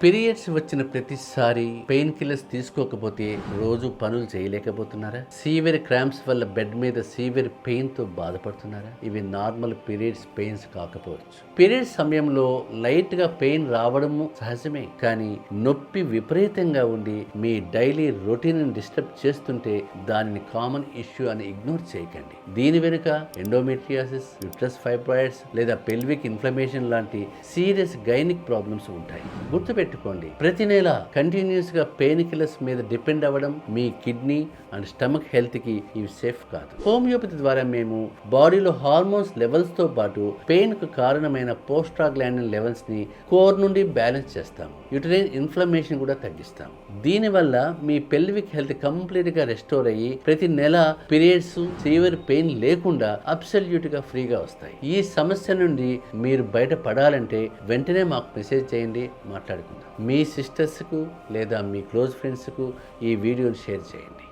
Periods వచ్చిన ప్రతిసారి pain killers తీసుకోకపోతే రోజు పనులు చేయలేకపోతున్నారా? సీవియర్ క్రాంప్స్ వల్ల బెడ్ మీద సీవియర్ పెయిన్ తో బాధపడుతున్నారా? ఇవి నార్మల్ పీరియడ్స్ పెయిన్స్ కాకపోవచ్చు. పీరియడ్స్ సమయంలో లైట్ గా పెయిన్ రావడము సహజమే, కానీ నొప్పి విపరీతంగా ఉండి మీ డైలీ రొటీన్ డిస్టర్బ్ చేస్తుంటే దానిని కామన్ ఇష్యూ అని ఇగ్నోర్ చేయకండి. దీని వెనుక ఎండోమెట్రియాసిస్, యూట్రస్ ఫైబ్రాయిడ్స్ లేదా పెల్విక్ ఇన్ఫ్లమేషన్ లాంటి సీరియస్ గైనిక్ ప్రాబ్లమ్స్ ఉంటాయి. గుర్తుపెట్టుకోండి, ప్రతి నెల కంటిన్యూస్ గా పెయిన్ కిల్లర్స్ మీద డిపెండ్ అవ్వడం మీ కిడ్నీ అండ్ స్టమక్ హెల్త్ కి ఇవి సేఫ్ కాదు. హోమియోపతి ద్వారా మేము బాడీలో హార్మోన్స్ లెవెల్స్ తో పాటు పెయిన్ కు కారణమైన పోస్ట్రాగ్లాండిన్ లెవెల్స్ ని కోర్ నుండి బ్యాలెన్స్ చేస్తాము. యూటరైన్ ఇన్ఫ్లమేషన్ కూడా తగ్గిస్తాము. దీనివల్ల మీ పెల్విక్ హెల్త్ కంప్లీట్ గా రెస్టోర్ అయ్యి ప్రతి నెల పీరియడ్స్ సివియర్ పెయిన్ లేకుండా అబ్సల్యూట్ గా ఫ్రీగా వస్తాయి. ఈ సమస్య నుండి మీరు బయటపడాలంటే వెంటనే మాకు మెసేజ్ చేయండి, మాట్లాడుకుందాం. మీ సిస్టర్స్కు లేదా మీ క్లోజ్ ఫ్రెండ్స్కు ఈ వీడియోని షేర్ చేయండి.